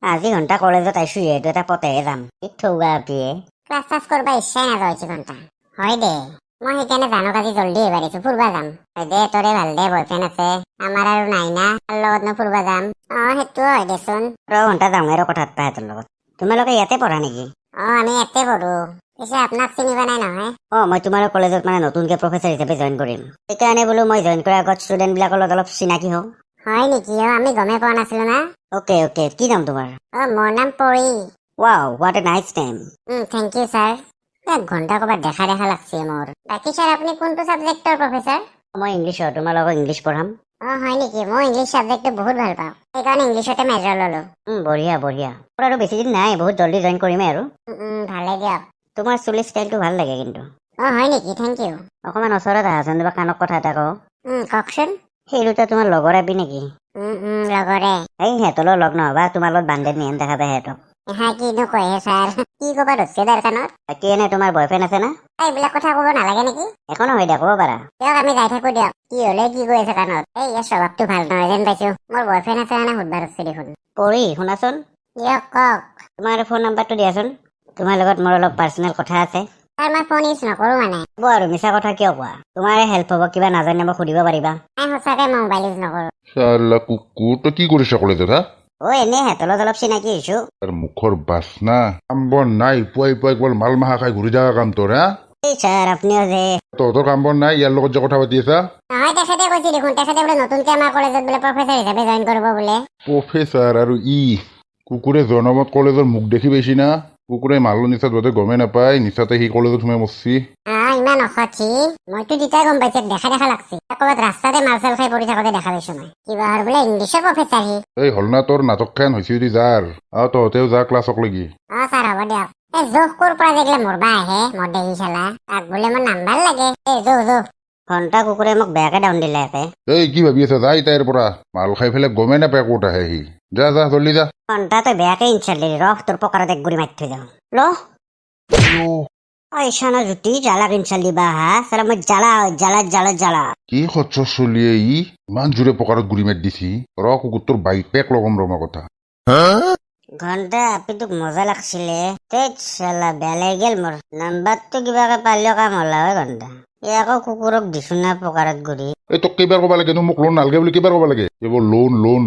আজি ঘণ্টা কলেজত আইছো এইটো এটা পতেহে যাম থৌগা পিয়ে ক্লাছ চাছ কৰবা ইচ্ছাই নাযায় হৈছে ঘণ্টা হয় দে মই সেইকাৰণে জানক আজি জল্দি এবাৰিছো ফুৰবা যাম হয় দে তৰে ভাল দে বয়ফ্ৰেণ্ড আছে আমাৰ আৰু নাই না তাৰ লগতনো ফুৰবা যাম সেইটো হয় দেচোন ঘণ্টা যাম আৰু কথা পাতা সিহঁতৰ লগত তোমালোকে ইয়াতে পঢ়া নেকি আমি ইয়াতে পঢ়ো পিছে আপোনাক চিনিবা নাই নহয় মই তোমাৰ কলেজত মানে নতুনকে প্ৰফেচাৰ হিচাপে জইন কৰিম সেইকাৰণে বোলো মই জইন কৰাৰ আগত ষ্টুডেণ্ট বিলাকৰ লগত অলপ চিনাকি হওঁ হয় নেকি আমি গমেই পোৱা নাছিলো না অ'কে কি নাম তোমাৰ মোৰ নাম Pari wow what a nice name thank you sir ঘণ্টা ক'ৰবাত দেখা লাগছে মোৰ বাকী ছাৰ আপুনি কোনটো ছাবজেক্টৰ প্ৰফেচাৰ মই ইংলিছৰ তোমালোকক ইংলিছ পঢ়াম হয় নেকি মই ইংলিছ ছাবজেক্টটো বহুত ভাল পাওঁ সেইকাৰণে ইংলিছতে মেজৰ ললো বঢ়িয়া মোৰ আৰু বেছি দিন নাই বহুত জল্দি জইন কৰিমেই আৰু ভালে দিয়ক তোমাৰ চুলিৰ ষ্টাইলটো ভাল লাগে কিন্তু হয় নেকি থেংক ইউ অকণমান ওচৰত আহাচোন তোমাৰ কাণক কথা এটা কওঁ কওকচোন সেই দুটা তোমাৰ লগৰ আপি নেকি লগৰে এই সিহঁতলৈ লগ নহবা তোমাৰ লগত বান্ধে নিয়ন দেখা পাই সিহঁতক কিনো কয়হে ছাৰ কি ক'বা ধৰছে তাৰ কাণত বাকী এনে তোমাৰ বয়ফ্ৰেণ্ড আছে না এইবিলাক কথা ক'ব নালাগে নেকি একো নহয় দিয়া ক'ব পাৰা দিয়ক আমি যাই থাকো দিয়ক কি হলে কি কৈ আছে কাণত ইয়াৰ স্বভাৱটো ভাল নহয় যেন পাইছো মোৰ বয়ফ্ৰেণ্ড আছে মানে সুধবা ধৰছে দেখোন পঢ়ি শুনাচোন দিয়ক কওক তোমাৰ ফোন নাম্বাৰটো দিয়াচোন তোমাৰ লগত মোৰ অলপ পাৰ্চনেল কথা আছে ছাৰ মই ফোন ইউজ নকৰো মানে হ'ব আৰু মিছা কথা কিয় কোৱা তোমাৰে হেল্প হ'ব কিবা নাজানিলে মোক সুধিব পাৰিবা সঁচাকে মই মোবাইল ইউজ নকৰো চালা কুকুৰ তই কি কৰিছ কলেজত হা এনেই সিহঁতৰ লগত অলপ চিনাকি হৈছো তাৰ মুখৰ বাচনা কাম বন নাই পুৱাই কেৱল মাল মাহা খাই ঘূৰি থকা কাম তোৰ হা এই ছাৰ আপুনিও যে তহঁতৰ কাম বন নাই ইয়াৰ লগত যে কথা পাতি আছা নহয় তেখেতে কৈছে দেখোন তেখেতে বোলে নতুনকে আমাৰ কলেজত বোলে প্ৰফেচাৰ হিচাপে জইন কৰিব বোলে প্ৰফেচাৰ আৰু কুকুৰে জনমত কলেজৰ মুখ দেখি পাইছি না কুকুৰে মালৰ নিচাত বোধে গমেই নাপায় নিচাতে সি কলেজত সোমাই মৰছি ইমান অসচি মইতো তেতিয়া গম পাইছো দেখা লাগছে ক'ৰবাত ৰাস্তাতে মাল চাল খাই পৰি থাকোতে দেখা পাইছো মই কিবা আৰু বোলে ইংলিছৰ প্ৰফেচাৰ সি এই হল না তোৰ নাটক খান হৈছে যদি যাৰ তহঁতেও যা ক্লাছক লাগি ছাৰ হ'ব দিয়ক জোখ ক'ৰ পৰা যেগিলা মৰবা আহে মোৰ দেখি চালা তাক বোলে মোৰ নাম্বাৰ লাগে জোখ ঘণ্টা কুকুৰে মোক বেয়াকে ডাউন দিলে একে এই কি ভাবি আছা যাই তাইৰ পৰা মাল খাই পেলাই গমেই নাপায় ক'ত আহে সি যা জল্দি যা ঘণ্টা তই বেয়াকে ইনচাল্ট দিলি তোৰ পকাৰত এক গুৰি মাৰি থৈ যাওঁ ইশানা জুতি জ্বালাক ইনচাল্ট দিবা হা চালা মই জ্বালা কি খচ্চ চলিয়ে ইমান জোৰে পকাৰত গুৰি মাৰি দিছি কুকুৰ তোৰ বাইক পেক লগম ৰমা কথা ঘণ্টা আপি তোক মজা লাগছিলে চালা বেয়া লাগি গেল মোৰ নাম্বাৰটো কিবাকে পালিও কাম হলা হয় ঘণ্টা এই আকৌ কুকুৰক দিছো না পকাৰত গুৰি এই তোক কেইবাৰ ক'ব লাগে মোক লোন নালাগে বুলি কেইবাৰ ক'ব লাগে এইবোৰ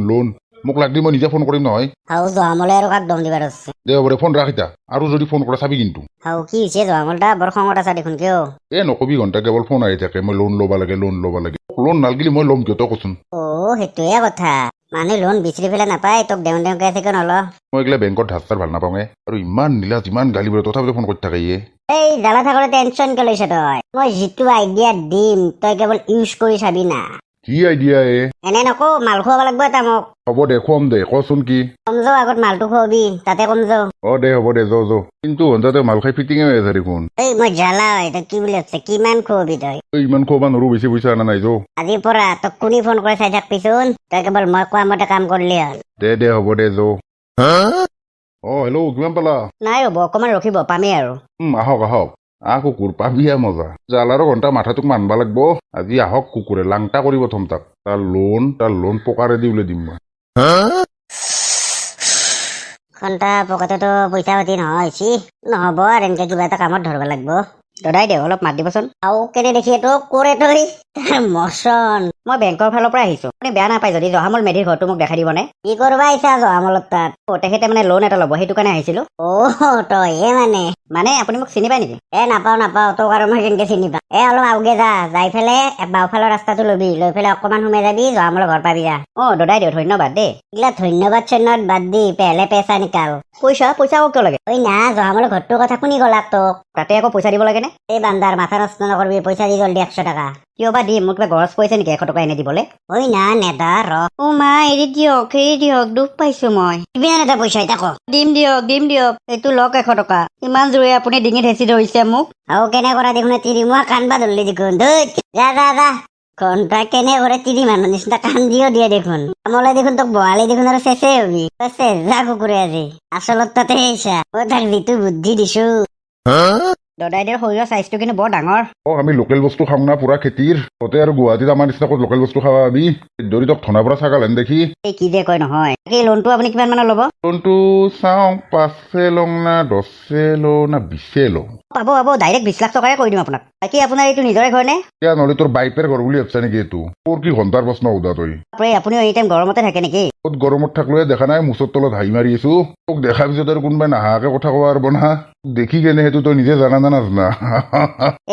লোন মোক লাগলি মই নিজে ফোন কৰিম নহয় জহামলে আৰু কাক দম দিবা ধৰছে দে হ'ব দে ফোন ৰাখ এতিয়া আৰু যদি ফোন কৰা চাবি কিন্তু কি হৈছে জহামলটা বৰ খঙত আছা দেখোন কিয় নকবি ঘণ্টা কেৱল ফোন আহি থাকে মই লোন ল'ব লাগে লোন নালগিলি মই ল'ম কিয় তই কচোন সেইটোয়ে কথা মানুহ লোন বিচাৰি পেলাই নাপায় তোক দেউকে আছে কিয় নল মই এইগিলা বেংকত ধাৰ ভাল নাপাওঁ আৰু ইমান নীলা যিমান গালি বোৰে তথাপিতো ফোন কৰি থাকে এই জ্বালা থাকোতে টেনচন কিয় লৈছ তই মই যিটো আইডিয়া দিম তই কেৱল ইউজ কৰি চাবি না কি আইডিয়া এনে নকৌ মাল খুৱাব লাগিব এটা মোক হ'ব দে খুৱাম দে কচোন কি কম যাও আগত মালটো খুৱাবি তাতে কম যাও দে হ'ব দে যাও কিন্তু হন্তাতে মাল খাই ফিটিঙে হৈ আছে দেখোন এই মই জ্বালা হয় তই কি বুলি ভাবছে কিমান খুৱাবি তই ইমান খুৱাব নোৱাৰো বেছি পইচা আনা নাই যাও আজিৰ পৰা তোক কোনে ফোন কৰি চাই থাকবিচোন তই কেৱল মই কোৱা মতে কাম কৰিলি হ'ল দে হ'ব দে যাও হেল্ল' কিমান পালা নাই ৰ'ব অকমান ৰখিব পামেই আৰু আহক কুকুৰ পাবিহে মজা জালাৰো ঘণ্টা মাথাটোক মানবা লাগব আজি আহক কুকুৰে লাংটা কৰি প্ৰথম তাক তাৰ লোন পকাৰে দি উলাই দিম মই ঘণ্টা পকেটতো পইচা পাতি নহয় নহব আৰু এনেকে কিবা এটা কামত ধৰিব লাগিব দদাই দে অলপ মাত দিবচোন আৰু কেনে দেখি এইটো কৰে তই মচন মই বেংকৰ ফালৰ পৰা আহিছো আপুনি বেয়া নাপায় যদি জহামল মেধিৰ ঘৰটো মোক দেখাই দিবনে কি কৰবা আহিছা জহামলত তাত তেখেতে মানে লোন এটা ল'ব সেইটো কাৰণে আহিছিলো তই মানে আপুনি মোক চিনি পায় নেকি নাপাও তোক আৰু মই কেনেকে চিনি পাম অলপ আউগে যাই পেলাই বাওঁফালৰ ৰাস্তাটো লবি লৈ পেলাই অকমান সোমাই যাবি জহামলৰ ঘৰ পাবি যা দদাই দিওঁ ধন্যবাদ দেই এইগিলা ধন্যবাদ চন্যবাদ বাদ দি পেলে পেচা নিকাল পইচা আকৌ কিয় লাগে না জহামলৰ ঘৰটোৰ কথা শুনি গলাক তোক তাতে আকৌ পইচা দিব লাগে নে এই বান্দাৰ মাথা নষ্ট নকৰবি পইচা দি জলদি 100 টকা কিয় বা দিম মোক কিবা গৰজ কৈছে নেকি 100 টকা এনে দিবলে না নেদা মা এৰি দিয়ক দুখ পাইছো মই কিমান এটা পইচা এটা ক দিম দিয়ক এইটো লওক 100 টকা ইমান জোৰে আপুনি ডিঙিত হেঁচি ধৰিছে মোক আৰু কেনে কৰা দেখোন তিৰিমুৱা কান্দবা ধৰিলি দেখোন যা ঘণ্টা কেনে কৰে তিৰি মানুহ নিচিনা কান্দিও দিয়ে দেখোন আমলে দেখোন তোক বহালি দেখোন আৰু চেচে হবি যা কুকুৰে আজি আচলত তাতে আহিছা তাক যিটো বুদ্ধি দিছো দদাইদেউৰ শৰীৰৰ চাইজটো কিন্তু বৰ ডাঙৰ। আমি লোকেল বস্তু খাওঁ না পুৰা খেতিৰ ততে আৰু গুৱাহাটীত আমাৰ নিচিনা ক'ত লোকেল বস্তু খাবা আমি দৰি তোক ধনাৰ পৰা ছাগাল হেন দেখি এই কি যে কয় নহয়। এই লোনটো আপুনি কিমান মানৰ ল'ব? লোনটো চাওঁ 5 লওঁ না 10 লওঁ না 20 লওঁ। পাব ডাইৰেক্ট 20 লাখ টকাৰে কৰি দিম আপোনাক। বাকী আপোনাৰ এইটো নিজৰে ঘৰ নে? এতিয়া নহ'লে তোৰ বাইপেৰ ঘৰ বুলি ভাবছা নেকি এইটো? তোৰ কি ঘণ্টাৰ প্ৰশ্ন সোধা তই? আপুনিও এই টাইম গৰমতে থাকে নেকি? ক'ত গৰমত থাকলোৱে দেখা নাই মুচৰ তলত হাঁহি মাৰি আছো। তোক দেখাৰ পিছত আৰু কোনোবাই নাহাকে কথা ক'ব পাৰিব না। দেখি কেনে সেইটো তই নিজে জানা না নাজানা?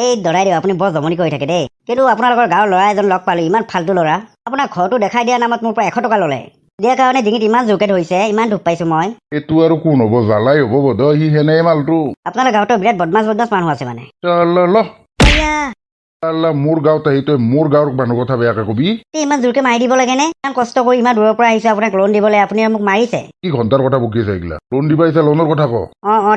এই দদাইদেউ আপুনি বৰ জমনি কৰি থাকে দেই। কিন্তু আপোনালোকৰ গাঁৱৰ ল'ৰা এজন লগ পালো, ইমান ফাল্টু ল'ৰা। আপোনাৰ ঘৰটো দেখাই দিয়া নামত মোৰ পৰা 100 টকা ল'লে। দিয়াৰ কাৰণে ডিঙিত ইমান জোৰকে ধৰিছে, ইমান দুখ পাইছো মই। এইটো আৰু কোন হ'ব? জ্বালাই হ'ব বোধ সি সেনে মালটো। আপোনালোকৰ গাঁৱতো বিৰাট বদমাছ মানুহ আছে মানে। মোৰ গাঁৱত আহি তই মোৰ গাঁৱৰ মানুহ কথা বেয়াকে কবি? ইমান জোৰকে মাৰি দিব লাগে নে? ইমান কষ্ট কৰি ইমান দূৰৰ পৰা আহিছো আপোনাক লোন দিবলৈ, আপুনি মোক মাৰিছে। কি ঘণ্টাৰ কথা বকি আছে এইগিলা? লোন দিবা আহিছা, লোনৰ কথা ক।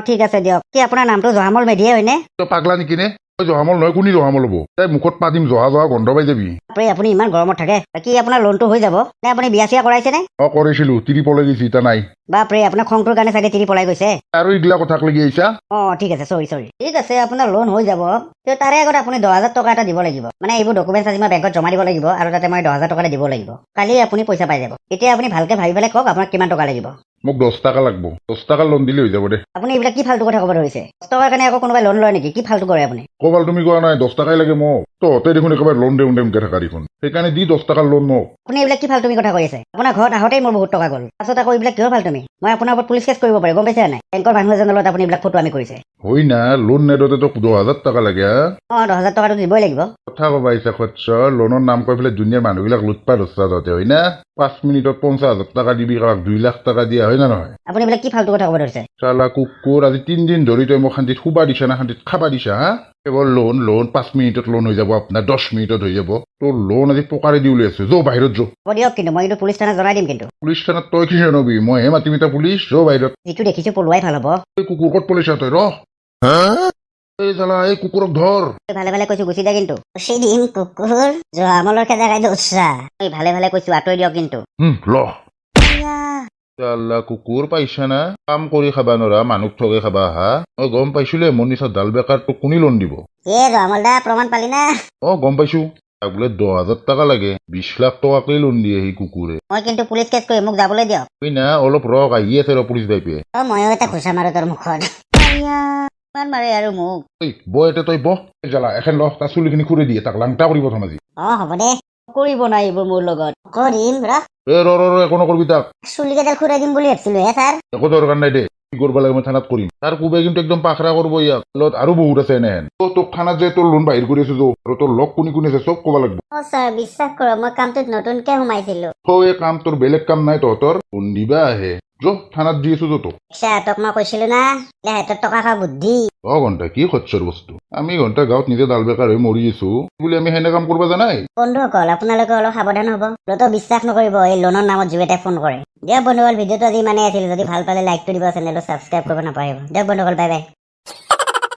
ঠিক আছে দিয়ক। কি আপোনাৰ নামটো জহামল মেধিয়ে হয়নে? তই পাগলা নেকি নে? তই জহামল নহয়, কোনি জহামল হ'ব? তাই মুখত পাতিম জহা গন্ধ পাই যাবি। আপুনি ইমান গৰমত থাকে। বাকী আপোনাৰ লোনটো হৈ যাব নে? আপুনি বিয়া চিয়া কৰাইছেনে? কৰিছিলো, তিৰি পলাই গৈছি, এতিয়া নাই। বাপৰে, আপোনাৰ খংটোৰ কাৰণে চাগে তিৰি পলাই গৈছে। আৰু এইগিলা কথাক লাগি আহিছা? ঠিক আছে, চৰি। ঠিক আছে, আপোনাৰ লোন হৈ যাব। তাৰে আগত আপুনি 10,000 টকা এটা দিব লাগিব। মানে এইবোৰ ডকুমেণ্টছ আজি মই বেংকত জমা দিব লাগিব আৰু তাতে মই 10,000 টকা দিব লাগিব। কালি আপুনি পইচা পাই যাব। এতিয়া আপুনি ভালকে ভাবি পেলাই কওক আপোনাক কিমান টকা লাগিব। মোক 10 টকা লাগব। 10 টকা লোন দিলে হৈ যাব দে। আপুনি এইবিলাক কি ফাল্টু কথা ক'ব ধৰিছে? 10 টকাৰ কাৰণে আকৌ কোনোবাই লোন লয় নেকি? কি ফাল্টু কৰে আপুনি? ক'বাল তুমি কোৱা নাই 10 টকাই লাগে মোক। তহঁতে দেখোন একেবাৰে লোন দেমকে থাকা দেখোন। সেইকাৰণে দি 10 টকাৰ লোন মোক। আপুনি এইবিলাক কি ফাল্টুমি কথা কৈ আছে? আপোনাৰ ঘৰত আহোঁতেই মোৰ বহুত টকা গ'ল। পাছত আকৌ এইবিলাক কিহৰ ফাল্টুমি? মই আপোনাৰ ওপৰত পুলিচ কেছ কৰিব পাৰিম, গম পাইছে নাই? বেংকৰ মানুহ এজনৰ লগত আপুনি এইবিলাক ফটো আমি কৰিছে। হয় না, লোন নেদতে তোক 10,000 টকা লাগে। 10,000 টকাটো দিবই লাগিব। কথা কবা আহিছা খচ্চ, লোনৰ নাম কৈ পেলাই দুনিয়াৰ মানুহবিলাক লুটপাত ধৰছা তহঁতে, হয় না? 5 মিনিটত 50,000 টকা দিবি, কাৰোবাক 2 লাখ টকা দিয়া, হয় না নহয়? আপুনি এইবিলাক কি ফাল্টু কথা ক'ব ধৰিছে? চালা কুকুৰ, আজি 3 দিন ধৰি তই মোক শান্তিত শুবা দিছা না শান্তিত খাবা দিছা? হা? কেৱল লোন 5 মিনিটত লোন হৈ যাব আপোনাৰ, 10 মিনিটত হৈ যাব। তোৰ লোন আজি পকাৰে দি উলিয়াইছে। যো বাহিৰত যো। হ'ব দিয়ক, কিন্তু মই কিন্তু পুলিচ থানাত জনাই দিম কিন্তু। পুলিচ থানাত তই কি জানবি? মইহে মাতিম এটা পুলিচ। যো বাহিৰত। যিটো দেখিছো পলোৱাই ভাল হ'ব। এই কুকুৰ ক'ত পলাইছা তই? এই চালা, এই কুকুৰক ধৰ। ভালে কৈছো, গুচি দে কিন্তু। গুচি দিম কুকুৰ, জহামলৰ খেদাই দোচা। ভালে কৈছো, আঁতৰি দিয়ক কিন্তু। ল চালা কুকুৰ, পাইছা না? কাম কৰি খাবা নৰা, মানুহ ঠগে খাবা হা? মই গম পাইছিলে মোৰ নিচিনা ডাল বেকাৰ তোক কোনি লোন দিব। জহামল দা, প্ৰমাণ পালি না? গম পাইছো। তাক বোলে 10,000 টকা লাগে, 20 লাখ টকাকেই লোন দিয়ে সি কুকুৰে। মই কিন্তু পুলিচ কেছ কৰিম, মোক যাবলৈ দিয়ক। না অলপ ৰখ, আহি আছে ৰ পুলিচ বাইপে। ময়ো এটা ঘোচা মাৰো তোৰ মুখত। ইমান মাৰে আৰু মোক। বহ এতিয়া তই বহ। জ্বালা এখন ল, তাৰ চুলিখিনি খুৰি দিয়ে, তাক লাংটা কৰি প্ৰথম আজি। হ'ব দে, কৰিব নাই এইবোৰ মোৰ লগত। কৰিম ৰ একো নকৰবি তাক। চুলি কেইডাল খুৰাই দিম বুলি ভাবিছিলো হে ছাৰ। একো দৰকাৰ নাই দে, কি কৰিব লাগে মই থানাত কৰিম। তাৰ কোবাই কিন্তু একদম পাখৰা কৰিব ইয়াক। লগত আৰু বহুত আছে এনেহেন। তোক থানাত যে তোৰ লোন বাহিৰ কৰি আছো আৰু তোৰ লগ কোনি আছে চব ক'ব লাগিব। ছাৰ বিশ্বাস কৰক, মই কামটোত নতুনকে সোমাইছিলো। এই কাম তোৰ বেলেগ কাম নাই তহঁতৰ? লোন দিবা আহে যো, থানাত দি আছো তোক। তক মই কৈছিলো না, হাতত টকা খোৱা বুদ্ধি। ঘণ্টা কি খচ্চৰ বস্তু? আমি ঘণ্টা গাঁৱত নিজে ডাল বেকাৰ হৈ মৰি আছো বুলি আমি সেনে কাম কৰিব জানাই। বন্ধুসকল, আপোনালোকে অলপ সাৱধান হ'ব। লতো বিশ্বাস নকৰিব এই লোনৰ নামত যুৱতীয়ে ফোন কৰে। দিয়ক বন্ধুসকল, ভিডিঅ'টো আজি ইমানেই আছিল। যদি ভাল পালে লাইকটো দিব, চেনেলটো ছাবস্ক্ৰাইব কৰিব নাপাহৰিব। দিয়ক বন্ধুসকল, বাই বাই।